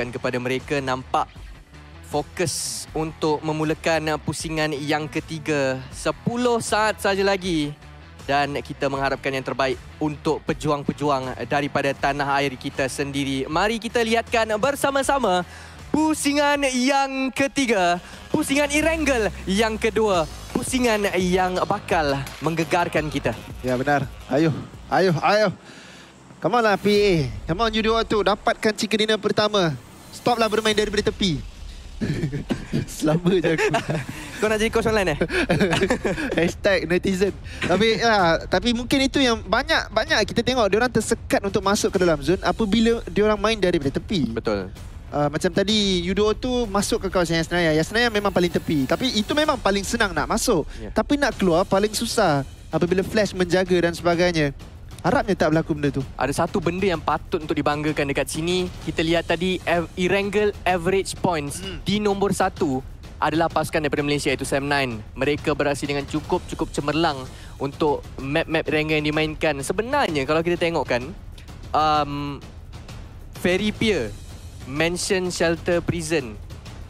Dan kepada mereka nampak fokus untuk memulakan pusingan yang ketiga. 10 saat saja lagi. Dan kita mengharapkan yang terbaik untuk pejuang-pejuang daripada tanah air kita sendiri. Mari kita lihatkan bersama-sama pusingan yang ketiga. Pusingan Erangel yang kedua. Pusingan yang bakal menggegarkan kita. Ya benar. Ayo. Come on lah PA. Come on you dua tu. Dapatkan chicken dinner pertama. Stoplah bermain daripada tepi. Selama je aku. Kau nak jadi coach online Hashtag netizen. Tapi mungkin itu yang banyak kita tengok diorang tersekat untuk masuk ke dalam zone apabila diorang main daripada tepi. Betul. Macam tadi Yudo tu masuk ke kawasan Yasnaya. Yasnaya memang paling tepi. Tapi itu memang paling senang nak masuk. Tapi nak keluar paling susah apabila flash menjaga dan sebagainya. Harapnya tak berlaku benda tu. Ada satu benda yang patut untuk dibanggakan dekat sini. Kita lihat tadi Erangel average points di nombor 1 adalah pasukan daripada Malaysia iaitu Sam9. Mereka beraksi dengan cukup cemerlang untuk map-map Erangel yang dimainkan. Sebenarnya kalau kita tengok kan Ferry Pier, Mansion Shelter Prison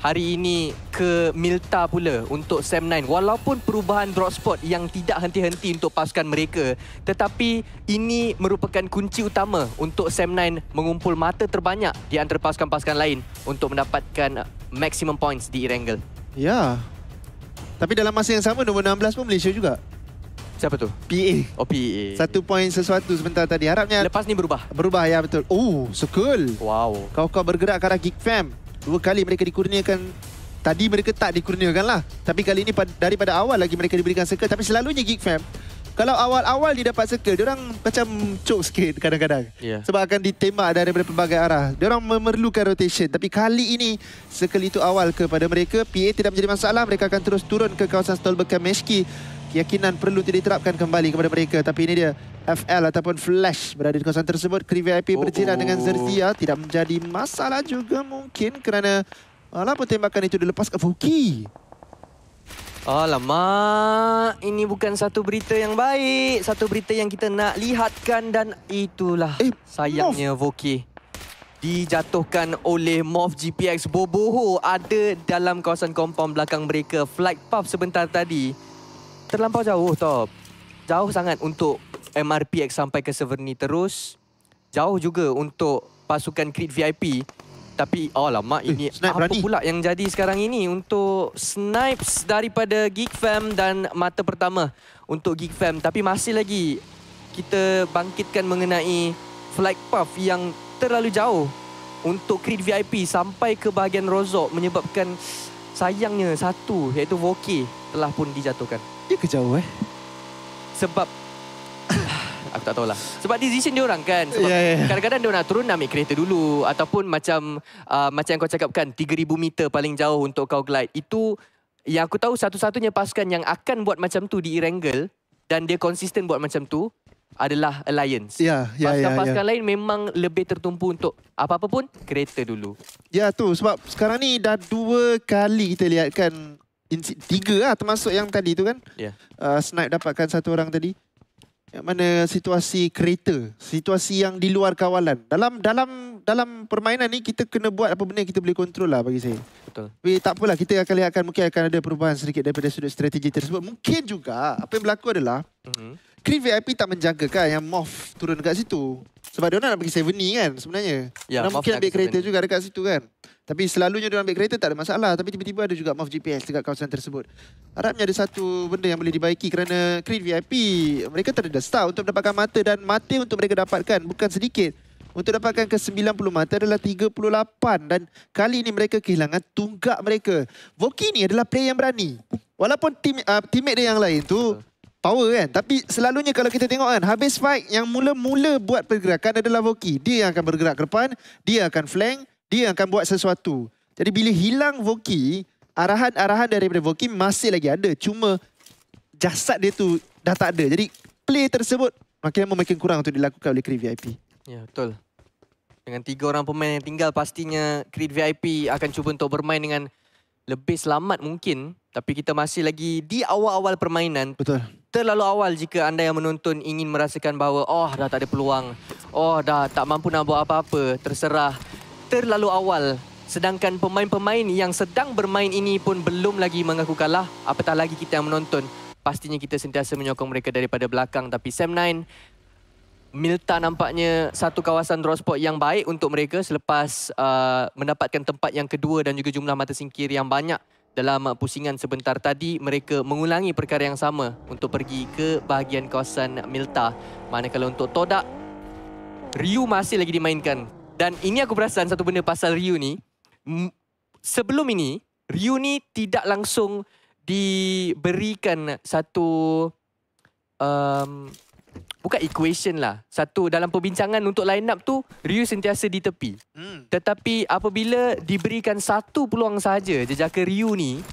hari ini ke Milta pula untuk Sam9. Walaupun perubahan drop spot yang tidak henti-henti untuk pasukan mereka, tetapi ini merupakan kunci utama untuk Sam9 mengumpul mata terbanyak di antara pasukan-pasukan lain untuk mendapatkan maximum points di Erangel. Ya. Tapi dalam masa yang sama nombor 16 pun Malaysia juga. Siapa tu? PA. Oh, PA. 1 poin sesuatu sebentar tadi. Harapnya lepas ni berubah. Berubah, ya betul. Oh, sekul. Wow. Kau bergerak ke arah Geek Fam. 2 kali mereka dikurniakan. Tadi mereka tak dikurniakan lah. Tapi kali ini daripada awal lagi mereka diberikan circle. Tapi selalunya Geek Fam, kalau awal-awal dia dapat circle, diorang macam cok sikit kadang-kadang. Sebab akan ditembak daripada pelbagai arah. Diorang memerlukan rotation. Tapi kali ini, circle itu awal kepada mereka. PA tidak menjadi masalah. Mereka akan terus turun ke kawasan Stolberg Meshki. Keyakinan perlu tidak diterapkan kembali kepada mereka. Tapi ini dia, FL ataupun Flash berada di kawasan tersebut. Kri VIP berjiran dengan Zerzia. Tidak menjadi masalah juga mungkin kerana walaupun tembakan itu dilepas ke Vuki. Alamak, ini bukan satu berita yang baik. Satu berita yang kita nak lihatkan dan itulah sayangnya Vuki dijatuhkan oleh Morph GPX. Boboho ada dalam kawasan kompon belakang mereka. Flight path sebentar tadi terlampau jauh, Top. Jauh sangat untuk MRPX sampai ke server ni. Terus jauh juga untuk pasukan Creed VIP. Tapi alamak, ini apa pula yang jadi sekarang ini untuk snipes daripada Geek Fam dan mata pertama untuk Geek Fam. Tapi masih lagi kita bangkitkan mengenai flight path yang terlalu jauh untuk Creed VIP sampai ke bahagian Rozok, menyebabkan sayangnya satu iaitu Voki telah pun dijatuhkan. Dia kejauh sebab aku tak tahulah. Sebab decision dia orang kan. Sebab kadang-kadang dia nak turun nak ambil kereta dulu. Ataupun macam yang kau cakapkan, 3,000 meter paling jauh untuk kau glide. Itu yang aku tahu satu-satunya pasukan yang akan buat macam tu di Erangel. Dan dia konsisten buat macam tu adalah Alliance. Pasukan-pasukan lain memang lebih tertumpu untuk apa-apa pun kereta dulu. Ya tu, sebab sekarang ni dah 2 kali kita lihatkan. 3 lah termasuk yang tadi tu kan. Snipe dapatkan 1 orang tadi. Yang mana situasi kereta, situasi yang di luar kawalan. Dalam permainan ni kita kena buat apa benda yang kita boleh kontrol lah bagi saya. Betul. Tapi tak apalah, kita akan lihatkan mungkin akan ada perubahan sedikit daripada sudut strategi tersebut. Mungkin juga apa yang berlaku adalah Creed VIP tak menjaga kan yang Morph turun dekat situ. Sebab dia nak pergi 7 ni kan sebenarnya. Dia mungkin ambil kereta juga dekat situ kan. Tapi selalunya dia ambil kereta tak ada masalah. Tapi tiba-tiba ada juga Morph GPS dekat kawasan tersebut. Harapnya ada satu benda yang boleh dibaiki kerana Creed VIP mereka tak ada start untuk mendapatkan mata. Dan mata untuk mereka dapatkan bukan sedikit. Untuk dapatkan ke 90 mata adalah 38. Dan kali ini mereka kehilangan tunggak mereka. Voki ni adalah player yang berani. Walaupun teammate dia yang lain tu power kan. Tapi selalunya kalau kita tengok kan, habis fight yang mula-mula buat pergerakan adalah Voki. Dia yang akan bergerak ke depan, dia akan flank, dia akan buat sesuatu. Jadi bila hilang Voki, arahan-arahan daripada Voki masih lagi ada. Cuma jasad dia tu dah tak ada. Jadi play tersebut makin lama makin kurang untuk dilakukan oleh Creed VIP. Ya, betul. Dengan 3 orang pemain yang tinggal, pastinya Creed VIP akan cuba untuk bermain dengan lebih selamat mungkin. Tapi kita masih lagi di awal-awal permainan. Betul. Terlalu awal jika anda yang menonton ingin merasakan bahawa dah tak ada peluang. Dah tak mampu nak buat apa-apa. Terserah. terlalu awal. Sedangkan pemain-pemain yang sedang bermain ini pun belum lagi mengaku kalah. Apatah lagi kita yang menonton. Pastinya kita sentiasa menyokong mereka daripada belakang. Tapi Sam9, Milta nampaknya satu kawasan draw spot yang baik untuk mereka selepas mendapatkan tempat yang kedua dan juga jumlah mata singkir yang banyak dalam pusingan sebentar tadi. Mereka mengulangi perkara yang sama untuk pergi ke bahagian kawasan Milta. Manakala untuk Todak, Ryu masih lagi dimainkan. Dan ini aku perasan satu benda pasal Ryu ni. Sebelum ini, Ryu ni tidak langsung diberikan satu bukan equation lah. Satu dalam perbincangan untuk line up tu, Ryu sentiasa di tepi. Tetapi apabila diberikan satu peluang sahaja jejaka Ryu ni,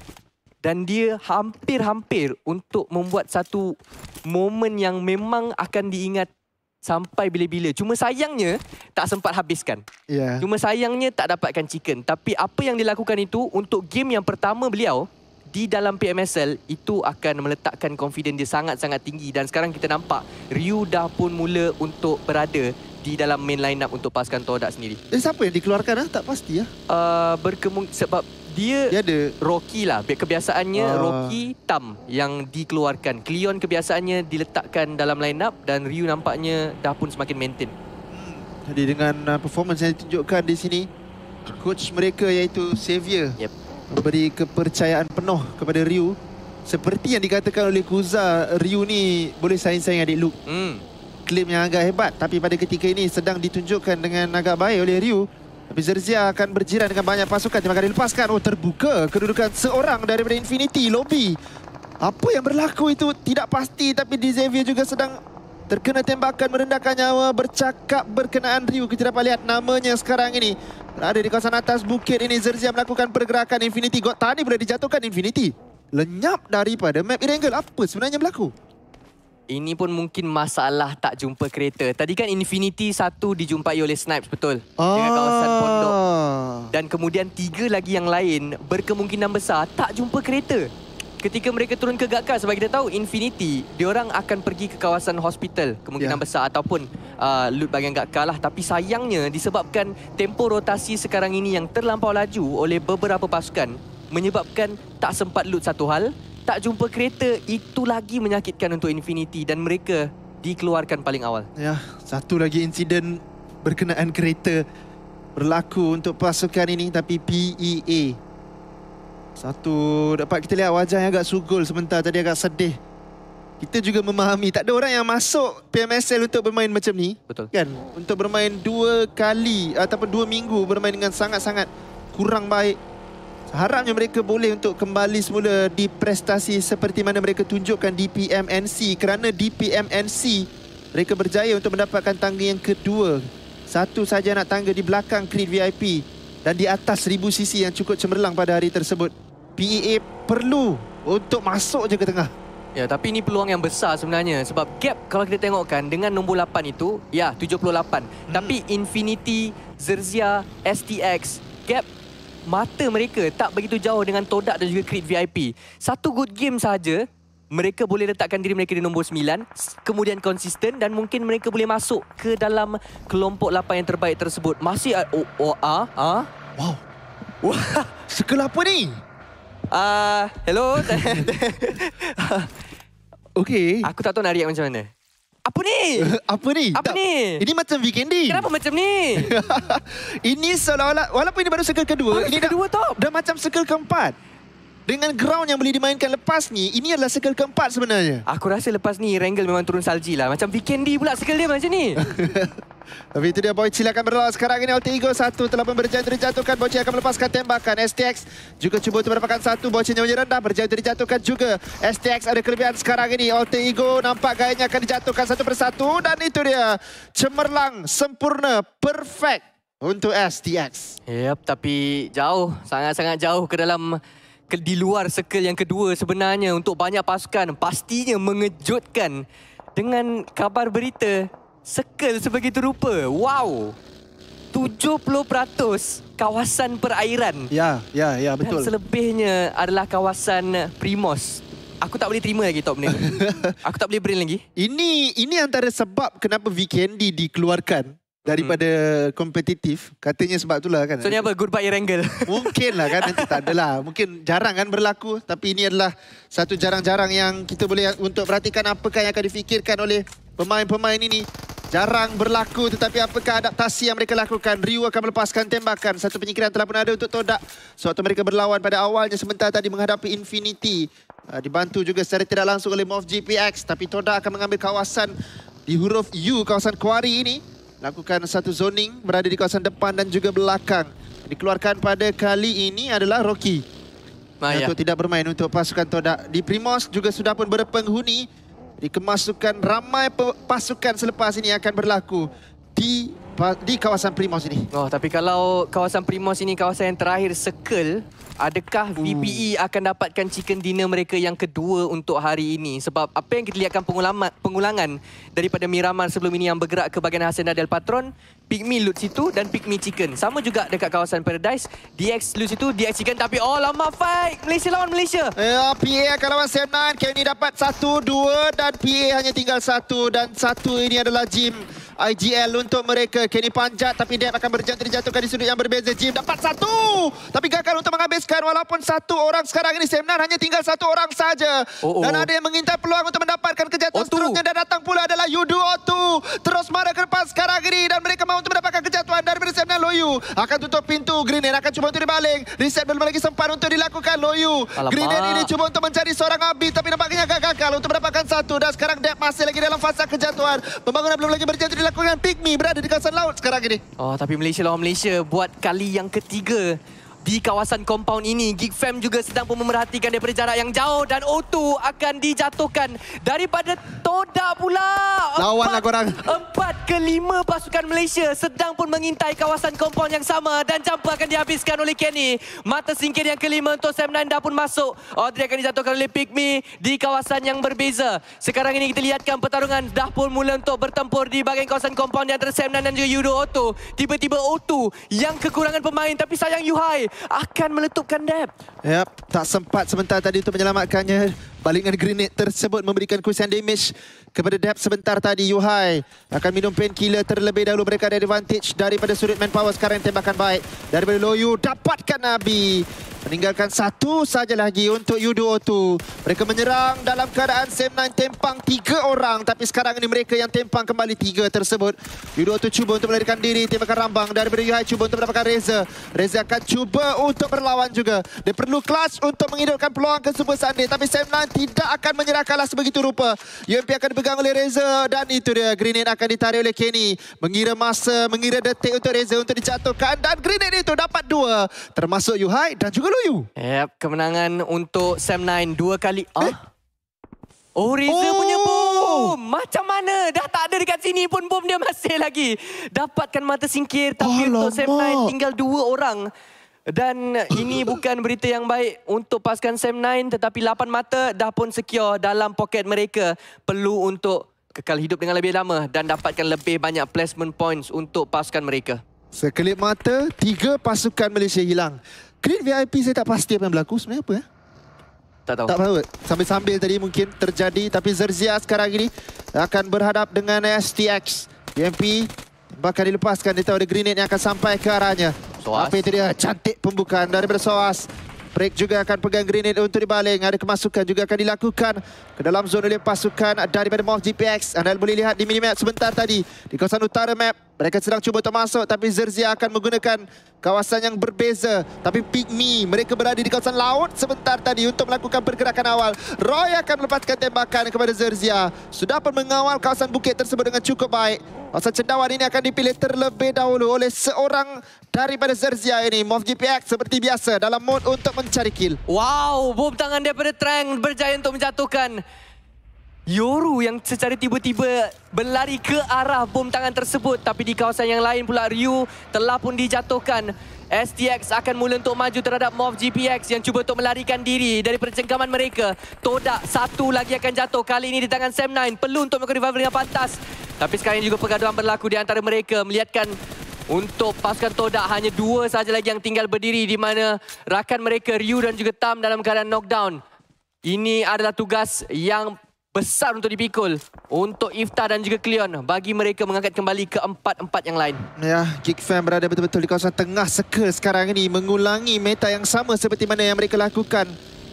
dan dia hampir-hampir untuk membuat satu momen yang memang akan diingat sampai bila-bila. Cuma sayangnya tak sempat habiskan. Cuma sayangnya tak dapatkan chicken. Tapi apa yang dilakukan itu untuk game yang pertama beliau di dalam PMSL, itu akan meletakkan confidence dia sangat-sangat tinggi. Dan sekarang kita nampak Ryu dah pun mula untuk berada di dalam main line up untuk pasukan Todak sendiri. Siapa yang dikeluarkan? Tak pasti ya. Sebab dia ada Rocky lah. Kebiasaannya Rocky, Tam yang dikeluarkan. Cleon kebiasaannya diletakkan dalam line up dan Ryu nampaknya dah pun semakin maintain. Jadi dengan performance yang ditunjukkan di sini, coach mereka iaitu Xavier memberi kepercayaan penuh kepada Ryu. Seperti yang dikatakan oleh Kuza, Ryu ni boleh saing-saing adik Luke. Klaim yang agak hebat, tapi pada ketika ini sedang ditunjukkan dengan agak baik oleh Ryu. Tapi Zerzia akan berjiran dengan banyak pasukan. Terima kasih dilepaskan. Terbuka kedudukan seorang daripada Infinity Lobby. Apa yang berlaku itu tidak pasti, tapi di Xavier juga sedang terkena tembakan merendahkan nyawa. Bercakap berkenaan Ryu, kita dapat lihat namanya sekarang ini berada di kawasan atas bukit ini. Zerzia melakukan pergerakan Infinity. Tadi boleh dijatuhkan Infinity. Lenyap daripada map Erangel. Apa sebenarnya berlaku? Ini pun mungkin masalah tak jumpa kereta. Tadi kan Infinity satu dijumpai oleh Snipes, betul? Dengan kawasan pondok. Dan kemudian 3 lagi yang lain berkemungkinan besar tak jumpa kereta. Ketika mereka turun ke Gatkar, sebab kita tahu Infinity, diorang akan pergi ke kawasan hospital kemungkinan besar ataupun loot bahagian Gatkar lah. Tapi sayangnya disebabkan tempo rotasi sekarang ini yang terlampau laju oleh beberapa pasukan, menyebabkan tak sempat loot satu hal, tak jumpa kereta. Itu lagi menyakitkan untuk Infinity dan mereka dikeluarkan paling awal. Ya, satu lagi insiden berkenaan kereta berlaku untuk pasukan ini, tapi PEA. Satu dapat kita lihat wajah yang agak sugul sebentar tadi, agak sedih. Kita juga memahami tak ada orang yang masuk PMSL untuk bermain macam ni. Betul. Kan? Untuk bermain 2 kali ataupun 2 minggu bermain dengan sangat-sangat kurang baik. Harapnya mereka boleh untuk kembali semula di prestasi seperti mana mereka tunjukkan di PMNC. Kerana di PMNC, mereka berjaya untuk mendapatkan tangga yang kedua. Satu saja nak tangga di belakang Creed VIP. Dan di atas 1000 cc yang cukup cemerlang pada hari tersebut. PEA perlu untuk masuk je ke tengah. Ya, tapi ini peluang yang besar sebenarnya. Sebab gap kalau kita tengokkan dengan nombor 8 itu, ya 78. Tapi Infinity, Zerzia, STX, gap mata mereka tak begitu jauh dengan Todak dan juga Creed VIP. Satu good game saja, mereka boleh letakkan diri mereka di nombor 9, kemudian konsisten dan mungkin mereka boleh masuk ke dalam kelompok 8 yang terbaik tersebut. Masih wow. Circle apa ni? Hello. Okey. Aku tak tahu nak react macam mana. Apa ni? Apa ni? Ini macam weekendi. Kenapa macam ni? Ini seolah-olah, walaupun ini baru circle kedua, ini kedua dah macam circle keempat. Dengan ground yang boleh dimainkan lepas ni, ini adalah circle keempat sebenarnya. Aku rasa lepas ni Erangel memang turun salji lah. Macam weekendi pula circle dia macam ni. Tapi itu dia, Boychill akan berlawan sekarang ini. Alter Ego 1 telah pun berjaya dijatuhkan. Boychill akan melepaskan tembakan. STX juga cuba untuk mendapatkan satu. Boychill nyawa rendah, berjaya dijatuhkan juga. STX ada kelebihan sekarang ini. Alter Ego nampak gayanya akan dijatuhkan satu persatu. Dan itu dia, cemerlang, sempurna, perfect untuk STX. Yep, tapi jauh, sangat-sangat jauh ke dalam, di luar circle yang kedua sebenarnya untuk banyak pasukan. Pastinya mengejutkan dengan kabar berita circle sebegitu rupa. Wow, 70% kawasan perairan. Ya, betul. Dan selebihnya adalah kawasan Primos. Aku tak boleh terima lagi top ni. Aku tak boleh brain lagi. Ini antara sebab kenapa Vikendi dikeluarkan. daripada kompetitif. Katanya sebab itulah kan. So ni apa? Goodbye Erangel. Mungkin lah kan, nanti tak adalah. Mungkin jarang kan berlaku. Tapi ini adalah satu jarang-jarang yang kita boleh untuk perhatikan apakah yang akan difikirkan oleh pemain-pemain ini. Jarang berlaku, tetapi apakah adaptasi yang mereka lakukan? Ryu akan melepaskan tembakan. Satu penyingkiran telah pun ada untuk Todak. Sewaktu mereka berlawan pada awalnya sebentar tadi menghadapi Infinity. Dibantu juga secara tidak langsung oleh MOV GPX. Tapi Todak akan mengambil kawasan di huruf U, kawasan Quarry ini. Lakukan satu zoning, berada di kawasan depan dan juga belakang. Dikeluarkan pada kali ini adalah Rocky. Untuk tidak bermain untuk pasukan Todak. Di Primos juga sudah pun berpenghuni. Dikemasukan ramai pasukan selepas ini akan berlaku di kawasan Primos ini. Oh, tapi kalau kawasan Primos ini kawasan yang terakhir Circle, adakah VPE akan dapatkan chicken dinner mereka yang kedua untuk hari ini? Sebab apa yang kita lihatkan pengulangan daripada Miramar sebelum ini yang bergerak ke bahagian Hacienda del Patron, Pick Me loot situ dan Pick Me chicken. Sama juga dekat kawasan Paradise, DX loot situ, DX chicken. Tapi oh lama fight, Malaysia lawan Malaysia. Ya, PA akan lawan Sam9. Kenny dapat 1, 2 dan PA hanya tinggal 1. Dan 1 ini adalah Jim IGL untuk mereka. Kenny panjat tapi Deb akan berjatuh dijatuhkan di sudut yang berbeza. Jim dapat 1 tapi gagal untuk menghabiskan. Walaupun 1 orang sekarang ini Sam9 hanya tinggal 1 orang saja. Dan ada yang mengintai peluang untuk mendapatkan kejatuhan seterusnya. Dan datang pula adalah Yudu O2. Terus marah ke depan sekarang ini. Dan mereka mahu untuk mendapatkan kejatuhan daripada Sam9. Loyu akan tutup pintu. Grenade akan cuba untuk dibaling. Reset belum lagi sempat untuk dilakukan. Loyu Grenade ini cuba untuk mencari seorang Abi. Tapi nampaknya gagal untuk mendapatkan 1. Dan sekarang Deb masih lagi dalam fasa kejatuhan. Pembangunan belum lagi berjatuh dilakukan. Pick Me berada di kawasan laut sekarang ini. Oh, tapi Malaysia lawan Malaysia buat kali yang ketiga di kawasan compound ini. Geek Fam juga sedang pun memerhatikan daripada jarak yang jauh. Dan O2 akan dijatuhkan daripada Todak pula. Lawanlah korang. 4 ke 5 pasukan Malaysia sedang pun mengintai kawasan compound yang sama. Dan jumper akan dihabiskan oleh Kenny. Mata singkir yang kelima untuk Sam9 dah pun masuk. Audrey akan dijatuhkan oleh Pick Me di kawasan yang berbeza. Sekarang ini kita lihatkan pertarungan dah pun mula untuk bertempur di bahagian kawasan compound di antara Sam9 dan juga Yudo O2. Tiba-tiba O2 yang kekurangan pemain, tapi sayang Yuhai akan meletupkan Deb. Yap, tak sempat sebentar tadi untuk menyelamatkannya. Balingan grenade tersebut memberikan kusian damage kepada Deb sebentar tadi. Yuhai akan minum painkiller terlebih dahulu. Mereka ada advantage daripada sudut manpower. Sekarang tembakan baik daripada Loyu. Dapatkan Nabi. Meninggalkan 1 saja lagi untuk Yudo O2. Mereka menyerang dalam keadaan Sam9 tempang 3 orang. Tapi sekarang ini mereka yang tempang kembali 3 tersebut. Yudo O2 cuba untuk melarikan diri. Tembakan rambang daripada Yuhai cuba untuk mendapatkan Reza. Reza akan cuba untuk berlawan juga. Dia perlu clutch untuk menghidupkan peluang ke Super Sunday. Tapi Sam9 tidak akan menyerah kalah sebegitu rupa. UMP akan dipegang oleh Reza. Dan itu dia. Grenade akan ditarik oleh Kenny. Mengira masa, mengira detik untuk Reza untuk dijatuhkan. Dan grenade itu dapat 2. Termasuk Yuhai dan juga Loyu. Yep, kemenangan untuk Sam9 2 kali. Oh, Reza punya bom. Macam mana? Dah tak ada dekat sini pun bom dia masih lagi. Dapatkan mata singkir. Tapi untuk Sam9 tinggal 2 orang. Dan ini bukan berita yang baik untuk pasukan Sam9. Tetapi 8 mata dah pun secure dalam poket mereka. Perlu untuk kekal hidup dengan lebih lama. Dan dapatkan lebih banyak placement points untuk pasukan mereka. Sekelip mata, 3 pasukan Malaysia hilang. Creed VIP saya tak pasti apa yang berlaku. Sebenarnya apa ya? Tak tahu. Tak tahu. Sambil-sambil tadi mungkin terjadi. Tapi Zerzia sekarang ini akan berhadap dengan STX. UMP bakal dilepaskan. Dia tahu ada grenade yang akan sampai ke arahnya. Soas. Apa itu dia? Cantik pembukaan daripada Soas. Break juga akan pegang grenade untuk dibaling. Ada kemasukan juga akan dilakukan ke dalam zon oleh pasukan daripada MOV GPX. Anda boleh lihat di minimap sebentar tadi. Di kawasan utara map. Mereka sedang cuba untuk masuk. Tapi Zerzia akan menggunakan kawasan yang berbeza. Tapi Pick Me, mereka berada di kawasan laut sebentar tadi untuk melakukan pergerakan awal. Roy akan melepaskan tembakan kepada Zerzia. Sudah pun mengawal kawasan bukit tersebut dengan cukup baik. Kawasan cendawan ini akan dipilih terlebih dahulu oleh seorang daripada Zerzia ini. MOV GPX seperti biasa dalam mode untuk mencari kill. Wow, bom tangan daripada Trang berjaya untuk menjatuhkan Yoru yang secara tiba-tiba berlari ke arah bom tangan tersebut. Tapi di kawasan yang lain pula Ryu telah pun dijatuhkan. STX akan mula untuk maju terhadap MOV GPX yang cuba untuk melarikan diri dari percengkaman mereka. Todak 1 lagi akan jatuh. Kali ini di tangan Sam9. Perlu untuk melakukan revival dengan pantas. Tapi sekarang juga pergaduhan berlaku di antara mereka. Melihatkan untuk pasukan Todak hanya 2 saja lagi yang tinggal berdiri. Di mana rakan mereka Ryu dan juga Tam dalam keadaan knockdown. Ini adalah tugas yang besar untuk dipikul untuk Iftar dan juga Cleon bagi mereka mengangkat kembali ke 4-4 yang lain. Ya, Geek Fam berada betul-betul di kawasan tengah circle sekarang ini, mengulangi meta yang sama seperti mana yang mereka lakukan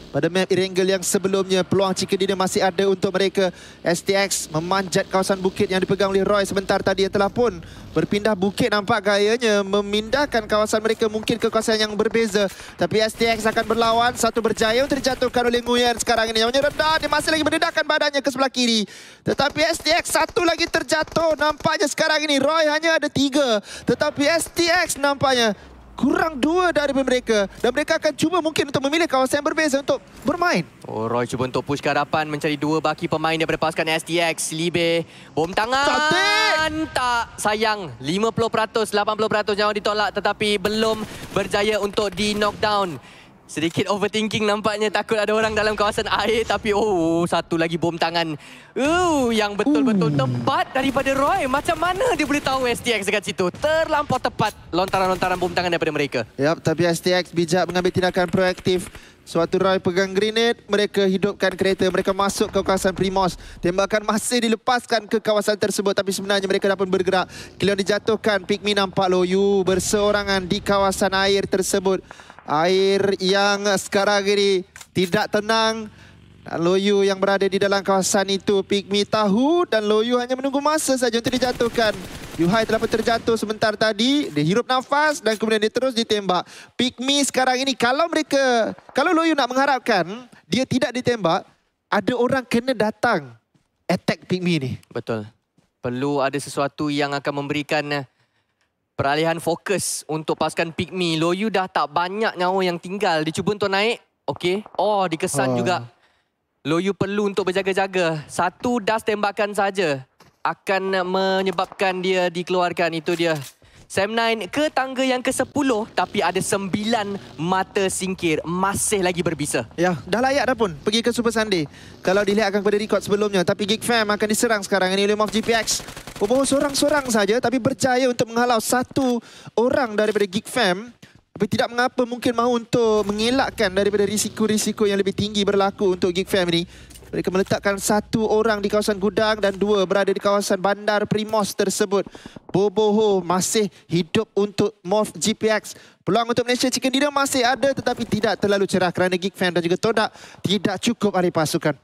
pada map Erangel yang sebelumnya. Peluang jika dia masih ada untuk mereka. STX memanjat kawasan bukit yang dipegang oleh Roy sebentar tadi, yang telah pun berpindah bukit. Nampak gayanya memindahkan kawasan mereka mungkin ke kawasan yang berbeza. Tapi STX akan berlawan. Satu berjaya untuk dijatuhkan oleh Nguyen sekarang ini. Yang rendah, dia masih lagi mendedahkan badannya ke sebelah kiri. Tetapi STX satu lagi terjatuh. Nampaknya sekarang ini Roy hanya ada 3. Tetapi STX nampaknya kurang 2 dari mereka. Dan mereka akan cuba mungkin untuk memilih kawasan yang berbeza untuk bermain. Oh, Roy cuba untuk push ke hadapan, mencari 2 baki pemain daripada pasukan STX. Libe, bom tangan. Cantik! Tak, sayang. 50%, 80% jauh ditolak tetapi belum berjaya untuk di-knockdown. Sedikit overthinking nampaknya, takut ada orang dalam kawasan air. Tapi satu lagi bom tangan. Yang betul-betul tepat daripada Roy. Macam mana dia boleh tahu STX dekat situ? Terlampau tepat lontaran-lontaran bom tangan daripada mereka. Yap, tapi STX bijak mengambil tindakan proaktif. Suatu Roy pegang grenade, mereka hidupkan kereta, mereka masuk ke kawasan Primos. Tembakan masih dilepaskan ke kawasan tersebut, tapi sebenarnya mereka dapat bergerak. Cleon dijatuhkan, Pygmy nampak Loyu berseorangan di kawasan air tersebut. Air yang sekarang ini tidak tenang. Loyu yang berada di dalam kawasan itu, Pygmy tahu dan Loyu hanya menunggu masa saja untuk dijatuhkan. Yuhai telah pun terjatuh sebentar tadi, dia hirup nafas dan kemudian dia terus ditembak. Pygmy sekarang ini kalau Loyu nak mengharapkan dia tidak ditembak, ada orang kena datang attack Pygmy ni. Betul. Perlu ada sesuatu yang akan memberikan peralihan fokus untuk pasukan Pygmy. Loyu dah tak banyak nyawa yang tinggal. Dia cuba untuk naik. Okey. Dikesan juga. Loyu perlu untuk berjaga-jaga. Satu das tembakan saja akan menyebabkan dia dikeluarkan. Itu dia. Sam9 ke tangga yang ke-10 tapi ada 9 mata singkir. Masih lagi berbisa. Ya, dah layak dah pun pergi ke Super Sunday. Kalau dilihatkan kepada rekod sebelumnya. Tapi Geek Fam akan diserang sekarang ini oleh MOF GPX. Boboh seorang-seorang saja tapi berjaya untuk menghalau satu orang daripada Geek Fam. Tapi tidak mengapa, mungkin mahu untuk mengelakkan daripada risiko-risiko yang lebih tinggi berlaku untuk Geek Fam ini. Mereka meletakkan satu orang di kawasan gudang dan 2 berada di kawasan bandar Primos tersebut. Boboho masih hidup untuk MOF GPX. Peluang untuk Malaysia Chicken Dinner masih ada tetapi tidak terlalu cerah kerana Geek Fam dan juga Todak tidak cukup ahli pasukan.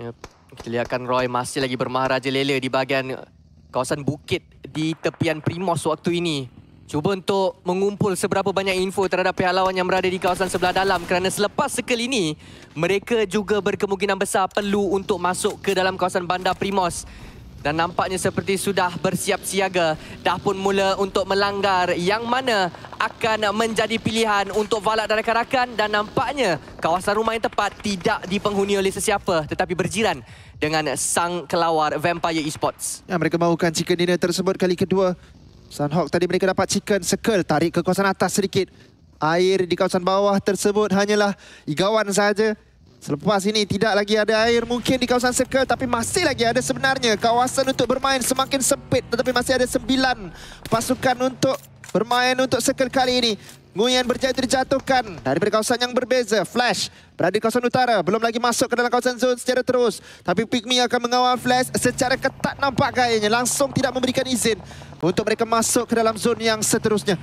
Yep. Kita lihatkan Roy masih lagi bermaharajalela di bahagian kawasan bukit di tepian Primos waktu ini. Cuba untuk mengumpul seberapa banyak info terhadap pihak lawan yang berada di kawasan sebelah dalam kerana selepas circle ini, mereka juga berkemungkinan besar perlu untuk masuk ke dalam kawasan bandar Primos. Dan nampaknya seperti sudah bersiap siaga, dah pun mula untuk melanggar yang mana akan menjadi pilihan untuk Valak dan rakan-rakan. Dan nampaknya kawasan rumah yang tepat tidak dipenghuni oleh sesiapa tetapi berjiran dengan sang kelawar Vampire Esports. Ya, mereka mahukan chicken dinner tersebut kali kedua. Sunhawk tadi mereka dapat chicken circle, tarik ke kawasan atas sedikit. Air di kawasan bawah tersebut hanyalah igawan saja. Selepas ini tidak lagi ada air mungkin di kawasan circle, tapi masih lagi ada sebenarnya kawasan untuk bermain semakin sempit. Tetapi masih ada 9 pasukan untuk bermain untuk circle kali ini. Nguyen berjaya dijatuhkan daripada kawasan yang berbeza. Flash berada di kawasan utara, belum lagi masuk ke dalam kawasan zone secara terus. Tapi Pygmy akan mengawal Flash secara ketat nampak gayanya. Langsung tidak memberikan izin untuk mereka masuk ke dalam zone yang seterusnya.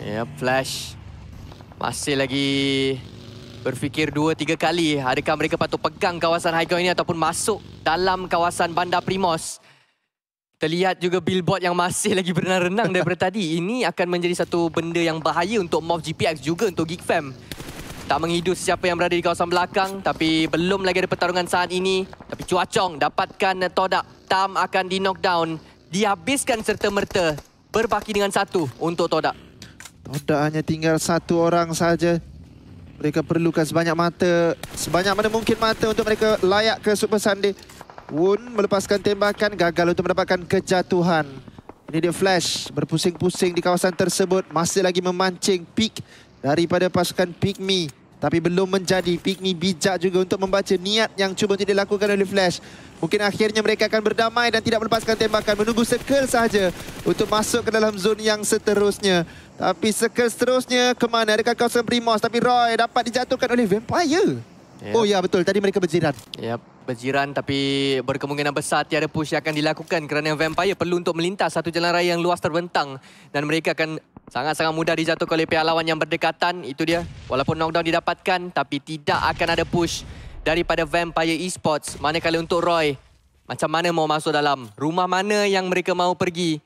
Ya, Flash masih lagi berfikir 2-3 kali adakah mereka patut pegang kawasan high ground ini ataupun masuk dalam kawasan bandar Primos. Terlihat juga billboard yang masih lagi berenang-renang daripada tadi. Ini akan menjadi satu benda yang bahaya untuk MOF GPX juga untuk Geek Fam. Tak menghidu sesiapa yang berada di kawasan belakang tapi belum lagi ada pertarungan saat ini. Tapi Cuacong dapatkan Todak. Tam akan di-knockdown. Dihabiskan serta-merta. Berbaki dengan 1 untuk Todak. Todak hanya tinggal 1 orang saja. Mereka perlukan sebanyak mana mungkin mata untuk mereka layak ke Super Sunday. Woon melepaskan tembakan, gagal untuk mendapatkan kejatuhan. Ini dia Flash berpusing-pusing di kawasan tersebut. Masih lagi memancing pick daripada pasukan Pygmy. Tapi belum menjadi. Pygmy bijak juga untuk membaca niat yang cuba tidak dilakukan oleh Flash. Mungkin akhirnya mereka akan berdamai dan tidak melepaskan tembakan. Menunggu circle saja untuk masuk ke dalam zone yang seterusnya. Tapi circle seterusnya ke mana? Dekat kawasan Primos. Tapi Roy dapat dijatuhkan oleh Vampire. Yep. Oh ya, betul. Tadi mereka berjiran. Yep. berjiran tapi berkemungkinan besar tiada push yang akan dilakukan kerana Vampire perlu untuk melintas satu jalan raya yang luas terbentang dan mereka akan sangat-sangat mudah dijatuhkan oleh pihak lawan yang berdekatan. Itu dia. Walaupun knockdown didapatkan tapi tidak akan ada push daripada Vampire Esports. Manakala untuk Roy, macam mana mau masuk dalam? Rumah mana yang mereka mahu pergi?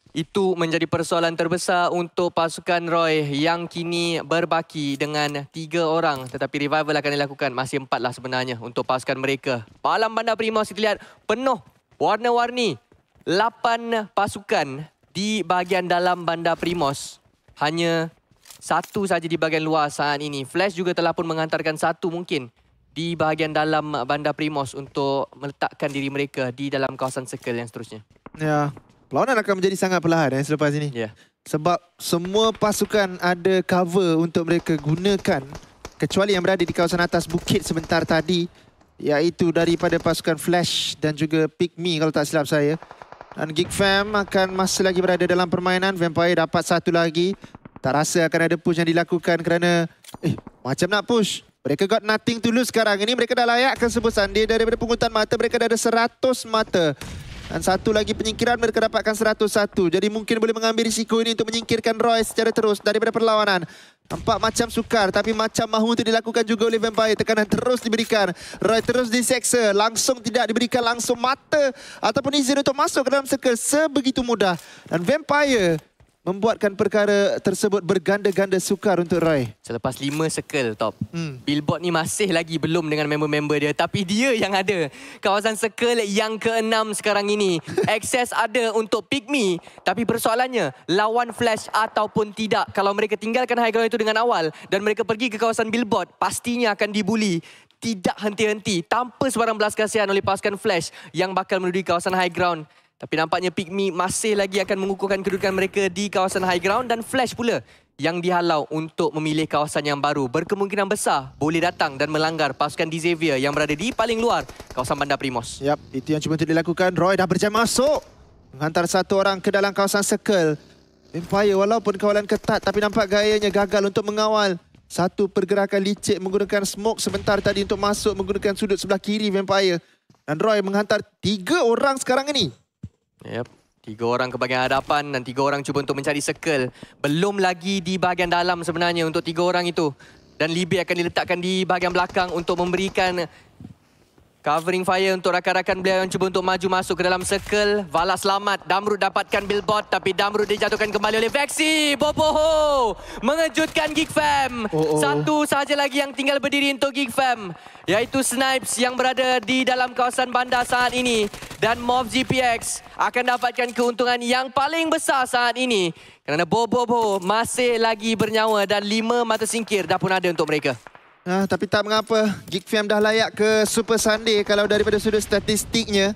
Itu menjadi persoalan terbesar untuk pasukan Roy yang kini berbaki dengan 3 orang. Tetapi revival akan dilakukan. Masih 4 lah sebenarnya untuk pasukan mereka. Malam Bandar Primos kita lihat penuh warna-warni. 8 pasukan di bahagian dalam Bandar Primos. Hanya 1 saja di bahagian luar saat ini. Flash juga telah pun menghantarkan 1 mungkin di bahagian dalam Bandar Primos untuk meletakkan diri mereka di dalam kawasan circle yang seterusnya. Ya. Perlawanan akan menjadi sangat perlahan selepas ini. Yeah. Sebab semua pasukan ada cover untuk mereka gunakan. Kecuali yang berada di kawasan atas bukit sebentar tadi. Iaitu daripada pasukan Flash dan juga Pick Me kalau tak silap saya. Dan Geek Fam akan masih lagi berada dalam permainan. Vampire dapat 1 lagi. Tak rasa akan ada push yang dilakukan kerana... macam nak push. Mereka got nothing to lose sekarang. Ini mereka dah layakkan sebuah sandi daripada pungutan mata. Mereka dah ada 100 mata. Dan 1 lagi penyingkiran mereka dapatkan 101. Jadi mungkin boleh mengambil risiko ini untuk menyingkirkan Roy secara terus daripada perlawanan. Nampak macam sukar tapi macam mahu untuk dilakukan juga oleh Vampire. Tekanan terus diberikan. Roy terus diseksa. Langsung tidak diberikan langsung mata ataupun izin untuk masuk ke dalam circle sebegitu mudah. Dan Vampire membuatkan perkara tersebut berganda-ganda sukar untuk Roy. Selepas 5 circle top. Billboard ni masih lagi belum dengan member-member dia. Tapi dia yang ada. Kawasan circle yang ke-6 sekarang ini. Akses ada untuk Pick Me. Tapi persoalannya, lawan Flash ataupun tidak. Kalau mereka tinggalkan high ground itu dengan awal dan mereka pergi ke kawasan Billboard, pastinya akan dibuli. Tidak henti-henti. Tanpa sebarang belas kasihan oleh pasukan Flash yang bakal menuju kawasan high ground. Tapi nampaknya Pick Me masih lagi akan mengukuhkan kedudukan mereka di kawasan high ground dan Flash pula yang dihalau untuk memilih kawasan yang baru. Berkemungkinan besar boleh datang dan melanggar pasukan Xavier yang berada di paling luar kawasan Bandar Primos. Yap, itu yang cuba untuk dilakukan. Roy dah berjaya masuk. Menghantar 1 orang ke dalam kawasan circle. Vampire walaupun kawalan ketat tapi nampak gayanya gagal untuk mengawal. 1 pergerakan licik menggunakan smoke sebentar tadi untuk masuk menggunakan sudut sebelah kiri Vampire. Dan Roy menghantar 3 orang sekarang ini. Yep. 3 orang ke bahagian hadapan dan 3 orang cuba untuk mencari circle. Belum lagi di bahagian dalam sebenarnya untuk 3 orang itu. Dan Libby akan diletakkan di bahagian belakang untuk memberikan covering fire untuk rakan-rakan beliau yang cuba untuk maju masuk ke dalam circle. Vala selamat. Damrud dapatkan billboard tapi Damrud dijatuhkan kembali oleh Vexi. Boboho mengejutkan Geek Fam. Satu sahaja lagi yang tinggal berdiri untuk Geek Fam. Iaitu Snipes yang berada di dalam kawasan bandar saat ini. Dan Mob GPX akan dapatkan keuntungan yang paling besar saat ini. Kerana Boboho masih lagi bernyawa dan 5 mata singkir dah pun ada untuk mereka. Tapi tak mengapa. Geek Fam dah layak ke Super Sunday kalau daripada sudut statistiknya.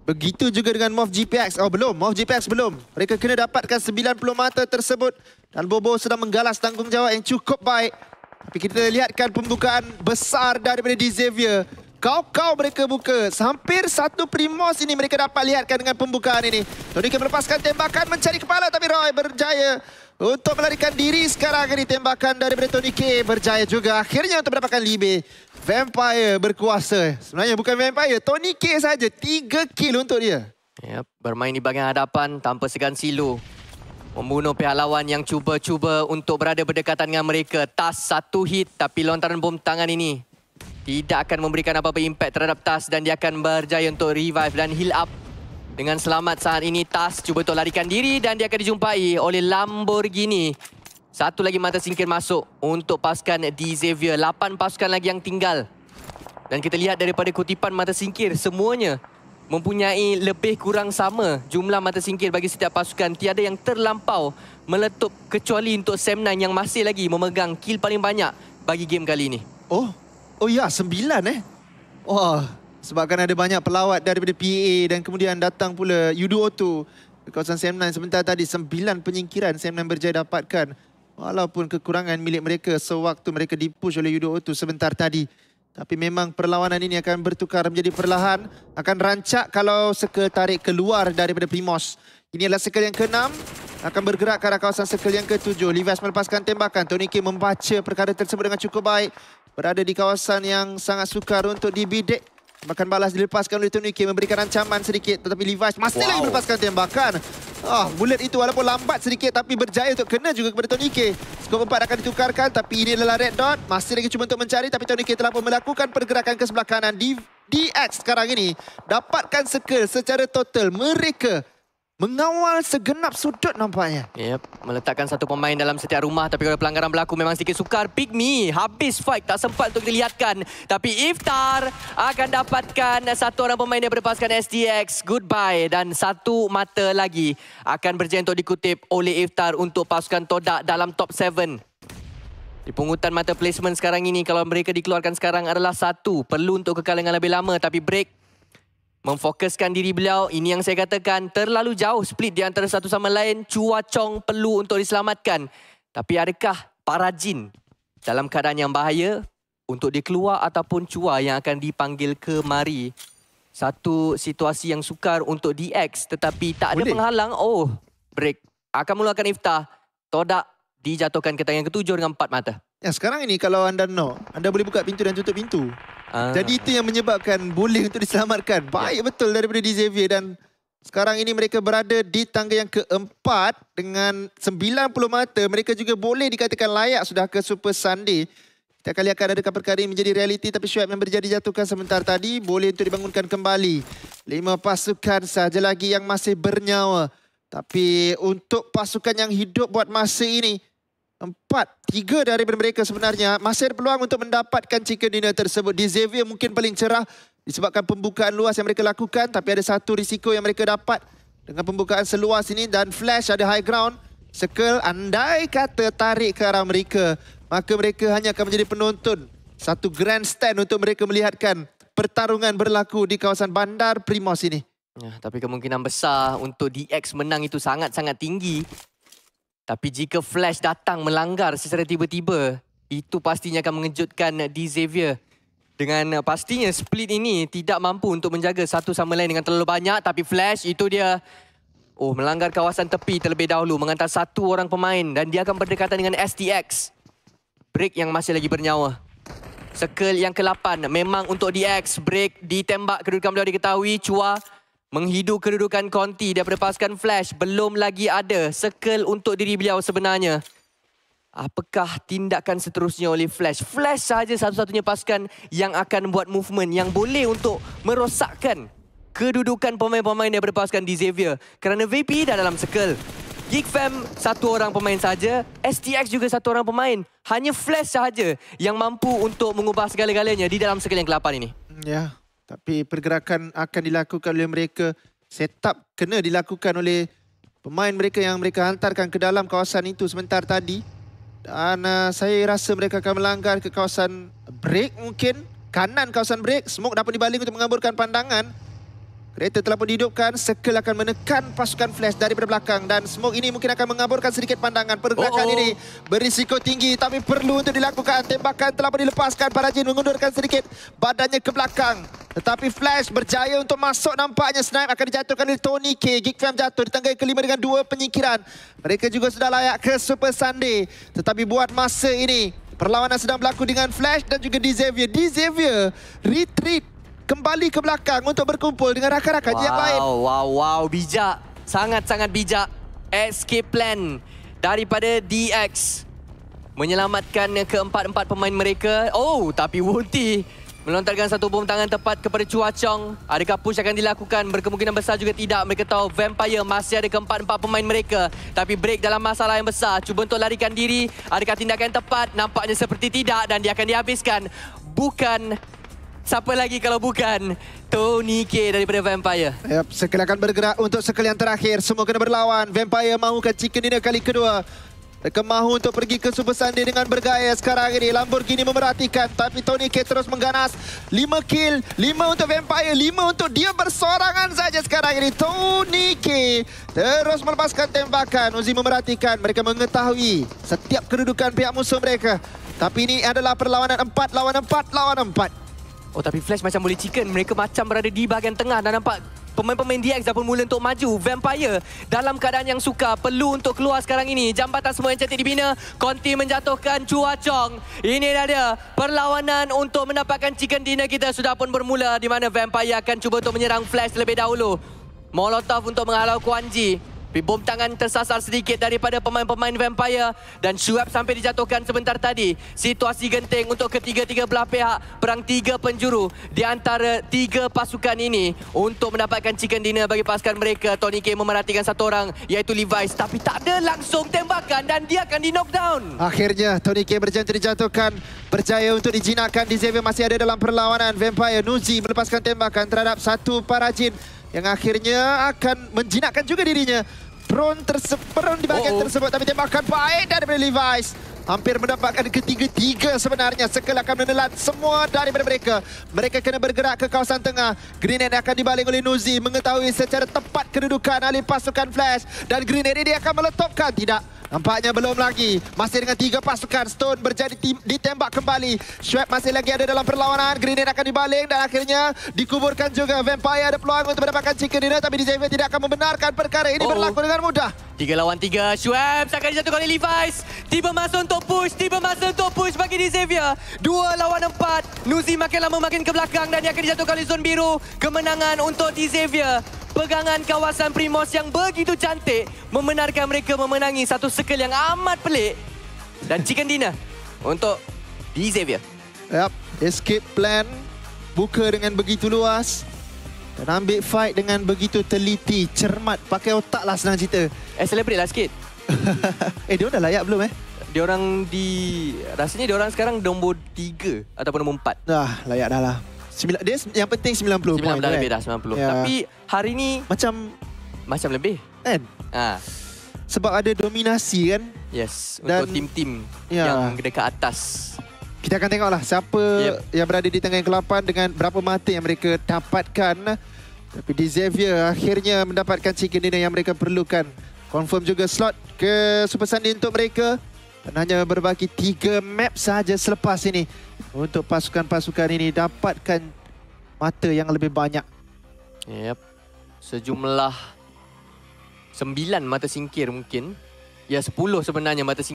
Begitu juga dengan Mob GPX. Oh belum, Mob GPX belum. Mereka kena dapatkan 90 mata tersebut. Dan Bobo sedang menggalas tanggungjawab yang cukup baik. Tapi kita lihatkan pembukaan besar daripada Xavier. Kau mereka buka. Hampir 1 Primos ini mereka dapat lihatkan dengan pembukaan ini. Tony melepaskan tembakan mencari kepala tapi Roy berjaya untuk melarikan diri sekarang ini. Tembakan daripada Tony K berjaya juga akhirnya untuk mendapatkan Libby. Vampire berkuasa. Sebenarnya bukan Vampire, Tony K saja 3 kill untuk dia. Yep, bermain di bahagian hadapan tanpa segan silu. Membunuh pihak lawan yang cuba-cuba untuk berada berdekatan dengan mereka. Tas 1 hit tapi lontaran bom tangan ini tidak akan memberikan apa-apa impact terhadap Tas dan dia akan berjaya untuk revive dan heal up. Dengan selamat saat ini Tas cuba untuk larikan diri dan dia akan dijumpai oleh Lamborghini. 1 lagi mata singkir masuk untuk pasukan Xavier. 8 pasukan lagi yang tinggal. Dan kita lihat daripada kutipan mata singkir semuanya mempunyai lebih kurang sama jumlah mata singkir bagi setiap pasukan. Tiada yang terlampau meletup kecuali untuk Sam9 yang masih lagi memegang kill paling banyak bagi game kali ini. Oh ya, 9 Wah, sebabkan ada banyak pelawat daripada PA dan kemudian datang pula Yudo-Oto ke kawasan Sam9 sebentar tadi. 9 penyingkiran Sam9 berjaya dapatkan. Walaupun kekurangan milik mereka sewaktu mereka dipush oleh Yudo-Oto sebentar tadi. Tapi memang perlawanan ini akan bertukar menjadi perlahan. Akan rancak kalau circle tarik keluar daripada Primos. Ini adalah circle yang ke-6. Akan bergerak ke arah kawasan circle yang ke-7. Levi's melepaskan tembakan. Tony K membaca perkara tersebut dengan cukup baik. Berada di kawasan yang sangat sukar untuk dibidik. Tembakan balas dilepaskan oleh Tony K, memberikan ancaman sedikit. Tetapi Levi's masih lagi melepaskan tembakan. Bullet itu walaupun lambat sedikit tapi berjaya untuk kena juga kepada Tony K. Skor 4 akan ditukarkan tapi ini adalah red dot. Masih lagi cuba untuk mencari tapi Tony K telah pun melakukan pergerakan ke sebelah kanan. DX sekarang ini dapatkan circle secara total. Mereka mengawal segenap sudut nampaknya. Meletakkan satu pemain dalam setiap rumah. Tapi kalau pelanggaran berlaku memang sedikit sukar. Pygmy habis fight, tak sempat untuk dilihatkan. Tapi Iftar akan dapatkan satu orang pemain daripada pasukan STX. Goodbye. Dan satu mata lagi akan berjaya untuk dikutip oleh Iftar untuk pasukan Todak dalam top 7. Di pungutan mata placement sekarang ini, kalau mereka dikeluarkan sekarang adalah satu. Perlu untuk kekal dengan lebih lama. Tapi break memfokuskan diri beliau. Ini yang saya katakan, terlalu jauh split di antara satu sama lain. Chua Chong perlu untuk diselamatkan. Tapi adakah Para Jin dalam keadaan yang bahaya untuk dia keluar ataupun Chua yang akan dipanggil kemari? Satu situasi yang sukar untuk DX tetapi tak ada penghalang. Break akan mengeluarkan Iftar. Todak dijatuhkan ke tangan ketujuh dengan 4 mata. Ya, sekarang ini kalau anda knock, anda boleh buka pintu dan tutup pintu. Jadi itu yang menyebabkan boleh untuk diselamatkan. Baik betul daripada Xavier. Dan sekarang ini mereka berada di tangga yang keempat dengan 90 mata. Mereka juga boleh dikatakan layak sudah ke Super Sunday. Kita akan lihat adakah perkara ini menjadi realiti. Tapi Shuaib yang berjaya dijatuhkan sebentar tadi boleh untuk dibangunkan kembali. 5 pasukan sahaja lagi yang masih bernyawa. Tapi untuk pasukan yang hidup buat masa ini, 3 daripada mereka sebenarnya masih ada peluang untuk mendapatkan chicken dinner tersebut. Xavier mungkin paling cerah disebabkan pembukaan luas yang mereka lakukan. Tapi ada satu risiko yang mereka dapat dengan pembukaan seluas ini. Dan Flash ada high ground. Circle andai kata tarik ke arah mereka, maka mereka hanya akan menjadi penonton. Satu grandstand untuk mereka melihatkan pertarungan berlaku di kawasan Bandar Primos ini. Tapi kemungkinan besar untuk DX menang itu sangat-sangat tinggi. Tapi jika Flash datang melanggar secara tiba-tiba, itu pastinya akan mengejutkan Xavier. Dengan pastinya split ini tidak mampu untuk menjaga satu sama lain dengan terlalu banyak. Tapi Flash itu dia melanggar kawasan tepi terlebih dahulu. Menghantar satu orang pemain dan dia akan berdekatan dengan STX. Break yang masih lagi bernyawa. Circle yang ke-8 memang untuk DX. Break ditembak, kedudukan beliau diketahui. Chua menghidu kedudukan Conti daripada pasukan Flash. Belum lagi ada circle untuk diri beliau sebenarnya. Apakah tindakan seterusnya oleh Flash? Flash sahaja satu-satunya pasukan yang akan buat movement yang boleh untuk merosakkan kedudukan pemain-pemain daripada pasukan Xavier. Kerana VP dah dalam circle. Geek Fam satu orang pemain saja. STX juga satu orang pemain. Hanya Flash sahaja yang mampu untuk mengubah segala-galanya di dalam circle yang ke-8 ini. Ya. Tapi pergerakan akan dilakukan oleh mereka. Setup kena dilakukan oleh pemain mereka yang mereka hantarkan ke dalam kawasan itu sebentar tadi. Dan saya rasa mereka akan melanggar ke kawasan break mungkin. Kanan kawasan break. Smoke dapat dibaling untuk mengaburkan pandangan. Kereta telah pun dihidupkan. Circle akan menekan pasukan Flash daripada belakang. Dan Smoke ini mungkin akan mengaburkan sedikit pandangan. Pergerakan ini berisiko tinggi tapi perlu untuk dilakukan. Tembakan telah pun dilepaskan. Para Jin mengundurkan sedikit badannya ke belakang. Tetapi Flash berjaya untuk masuk nampaknya. Snipe akan dijatuhkan oleh Tony K. Geek Fam jatuh di tangga kelima dengan 2 penyingkiran. Mereka juga sudah layak ke Super Sunday. Tetapi buat masa ini perlawanan sedang berlaku dengan Flash dan juga Xavier. Xavier retreat kembali ke belakang untuk berkumpul dengan rakan-rakan yang lain. Wow, bijak. Sangat-sangat bijak. Escape plan daripada DX. Menyelamatkan keempat-empat pemain mereka. Tapi Wonti melontarkan satu bom tangan tepat kepada Chua Chong. Adakah push akan dilakukan? Berkemungkinan besar juga tidak. Mereka tahu Vampire masih ada keempat-empat pemain mereka. Tapi break dalam masalah yang besar. Cuba untuk larikan diri. Adakah tindakan yang tepat? Nampaknya seperti tidak dan dia akan dihabiskan. Bukan siapa lagi kalau bukan Tony K daripada Vampire. Circle akan bergerak untuk circle yang terakhir. Semua kena berlawan. Vampire mahukan chicken dinner kali kedua. Mereka mahu untuk pergi ke Super Sunday dengan bergaya sekarang ini. Lamborghini memerhatikan tapi Tony K terus mengganas. 5 kill, 5 untuk Vampire, 5 untuk dia bersorangan saja sekarang ini. Tony K terus melepaskan tembakan. Uzi memerhatikan. Mereka mengetahui setiap kedudukan pihak musuh mereka. Tapi ini adalah perlawanan 4 lawan 4 lawan 4. Tapi Flash macam boleh chicken. Mereka macam berada di bahagian tengah dan nampak pemain-pemain DX dah pun mula untuk maju. Vampire dalam keadaan yang sukar, perlu untuk keluar sekarang ini. Jambatan semua yang cantik dibina. Conti menjatuhkan Chua Chong. Ini dah dia perlawanan untuk mendapatkan chicken dinner kita sudah pun bermula, di mana Vampire akan cuba untuk menyerang Flash terlebih dahulu. Molotov untuk menghalau Kuan Ji. Bom tangan tersasar sedikit daripada pemain-pemain Vampire dan Shuab sampai dijatuhkan sebentar tadi. Situasi genting untuk ketiga-tiga belah pihak. Perang 3 penjuru di antara 3 pasukan ini untuk mendapatkan chicken dinner bagi pasukan mereka. Tony K memerhatikan satu orang iaitu Levi's, tapi tak ada langsung tembakan dan dia akan di-knockdown. Akhirnya Tony K berjaya dijatuhkan, berjaya untuk dijinakkan. Xavier masih ada dalam perlawanan. Vampire Nuzi melepaskan tembakan terhadap satu parajin yang akhirnya akan menjinakkan juga dirinya. Prone di bahagian tersebut, tapi tembakan baik daripada Levi's. Hampir mendapatkan ketiga-tiga sebenarnya. Sekal akan menelan semua daripada mereka. Mereka kena bergerak ke kawasan tengah. Grenade akan dibaling oleh Nuzi, mengetahui secara tepat kedudukan ahli pasukan Flash. Dan grenade ini akan meletupkan. Tidak. Nampaknya belum lagi. Masih dengan 3 pasukan. Stone berjaya ditembak kembali. Schwab masih lagi ada dalam perlawanan. Grenade akan dibaling dan akhirnya dikuburkan juga. Vampire ada peluang untuk mendapatkan chicken dinner, tapi Xavier tidak akan membenarkan perkara ini berlaku dengan mudah. 3 lawan 3. Schwab akan dijatuhkan oleh Levi's. Tiba masa untuk push. Tiba masa untuk push bagi Xavier. 2 lawan 4. Nuzi makin lama makin ke belakang dan dia akan dijatuhkan oleh zon biru. Kemenangan untuk Xavier. Pegangan kawasan Primos yang begitu cantik membenarkan mereka memenangi satu circle yang amat pelik. Dan chicken dinner untuk Xavier. Yap, escape plan buka dengan begitu luas dan ambil fight dengan begitu teliti, cermat, pakai otak lah senang cerita. Celebrate lah sikit. Dia orang dah layak belum Diorang rasanya diorang sekarang nombor 3 ataupun nombor 4. Dah, layak dah lah. Dia yang penting 90 9 poin. dah lebih dah 90. Ya. Tapi hari ni macam lebih. Kan? Sebab ada dominasi kan? Yes, dan untuk tim-tim yang dekat atas. Kita akan tengoklah siapa yang berada di tengah yang ke-8 dengan berapa mata yang mereka dapatkan. Tapi Xavier akhirnya mendapatkan chicken dinner yang mereka perlukan. Confirm juga slot ke Super Sunday untuk mereka. Dan hanya berbagi 3 map sahaja selepas ini. Untuk pasukan-pasukan ini dapatkan mata yang lebih banyak. Yep. Sejumlah 9 mata singkir mungkin. Ya 10 sebenarnya mata singkir.